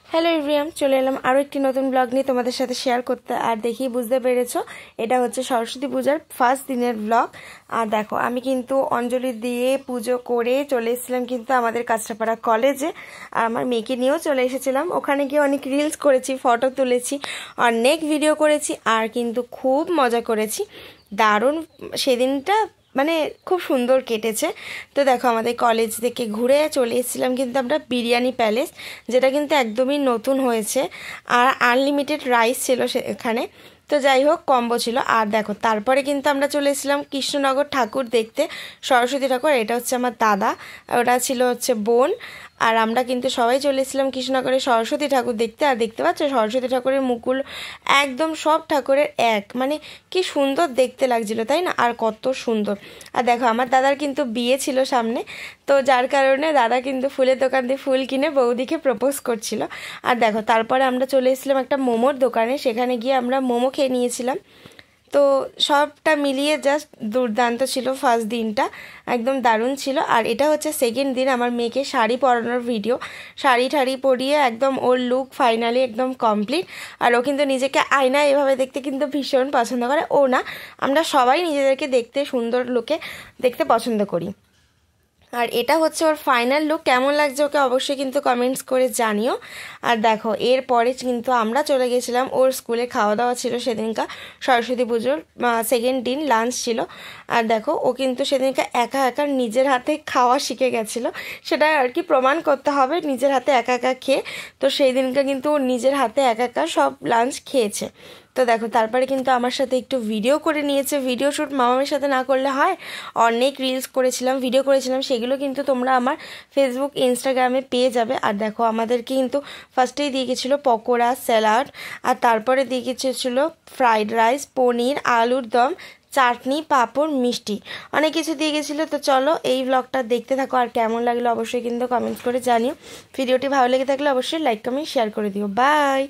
Hello everyone, চলে এলাম আরও একটি নতুন ব্লগ নিয়ে তোমাদের সাথে শেয়ার করতে। আর দেখেই বুঝতে পেরেছো এটা হচ্ছে সরস্বতী পূজার ফার্স্ট দিনের ব্লগ। আর দেখো আমি কিন্তু অঞ্জলি দিয়ে পুজো করে চলে এসেছিলাম কিন্তু আমাদের কাঁচরাপাড়া কলেজে। আর আমার মেয়েকে নিয়েও চলে এসেছিলাম। ওখানে গিয়ে অনেক রিলস করেছি, ফটো তুলেছি, অনেক ভিডিও করেছি আর কিন্তু খুব মজা করেছি। দারুণ সেদিনটা, মানে খুব সুন্দর কেটেছে। তো দেখো আমাদের কলেজ থেকে ঘুরে চলে এসেছিলাম কিন্তু আমরা বিরিয়ানি প্যালেস, যেটা কিন্তু একদমই নতুন হয়েছে। আর আনলিমিটেড রাইস ছিল সেখানে। তো যাই হোক, কম্বো ছিল। আর দেখো তারপরে কিন্তু আমরা চলে এসেছিলাম কৃষ্ণনগর ঠাকুর দেখতে, সরস্বতী ঠাকুর। এটা হচ্ছে আমার দাদা, ওটা ছিল হচ্ছে বোন। আর আমরা কিন্তু সবাই চলে এসেছিলাম কৃষ্ণনগরের সরস্বতী ঠাকুর দেখতে। আর দেখতে পাচ্ছ সরস্বতী ঠাকুরের মুকুল একদম সব ঠাকুরের এক, মানে কি সুন্দর দেখতে লাগছিল, তাই না? আর কত সুন্দর। আর দেখো আমার দাদার কিন্তু বিয়ে ছিল সামনে, তো যার কারণে দাদা কিন্তু ফুলের দোকান দিয়ে ফুল কিনে বৌদিকে প্রপোজ করছিল। আর দেখো তারপরে আমরা চলে এসেছিলাম একটা মোমোর দোকানে, সেখানে গিয়ে আমরা মোমো খেয়ে নিয়েছিলাম। তো সবটা মিলিয়ে জাস্ট দুর্দান্ত ছিল ফার্স্ট দিনটা, একদম দারুণ ছিল। আর এটা হচ্ছে সেকেন্ড দিন, আমার মেয়েকে শাড়ি পরানোর ভিডিও। শাড়ি ঠাড়ি পরিয়ে একদম ওর লুক ফাইনালি একদম কমপ্লিট। আর ও কিন্তু নিজেকে আয়নায় এভাবে দেখতে কিন্তু ভীষণ পছন্দ করে। ও না, আমরা সবাই নিজেদেরকে দেখতে সুন্দর লুকে দেখতে পছন্দ করি। আর এটা হচ্ছে ওর ফাইনাল লুক। কেমন লাগছে ওকে অবশ্যই কিন্তু কমেন্টস করে জানিও। আর দেখো এরপরে কিন্তু আমরা চলে গেছিলাম ওর স্কুলে, খাওয়া দাওয়া ছিল সেদিনকা সরস্বতী পুজোর সেকেন্ড দিন, লাঞ্চ ছিল। আর দেখো ও কিন্তু সেদিনকা একা একা নিজের হাতে খাওয়া শিখে গেছিলো, সেটা আর কি প্রমাণ করতে হবে নিজের হাতে একা একা খেয়ে। তো সেই দিনকা কিন্তু ও নিজের হাতে একা একা সব লাঞ্চ খেয়েছে। তো দেখো তারপরে কিন্তু আমার সাথে একটু ভিডিও করে নিয়েছে। ভিডিও শ্যুট মামামের সাথে না করলে হয়, অনেক রিলস করেছিলাম, ভিডিও করেছিলাম, সেগুলো কিন্তু তোমরা আমার ফেসবুক ইনস্টাগ্রামে পেয়ে যাবে। আর দেখো আমাদেরকে কিন্তু ফার্স্টেই দিয়ে গেছিলো পকোড়া, স্যালাড, আর তারপরে দিয়ে গেছিলো ফ্রাইড রাইস, পনির, আলুর দম, চাটনি, পাঁপড়, মিষ্টি, অনেক কিছু দিয়ে গেছিলো। তো চলো এই ব্লগটা দেখতে থাকো। আর কেমন লাগলো অবশ্যই কিন্তু কমেন্টস করে জানিও। ভিডিওটি ভালো লেগে থাকলে অবশ্যই লাইক, কমেন্ট, শেয়ার করে দিও। বাই।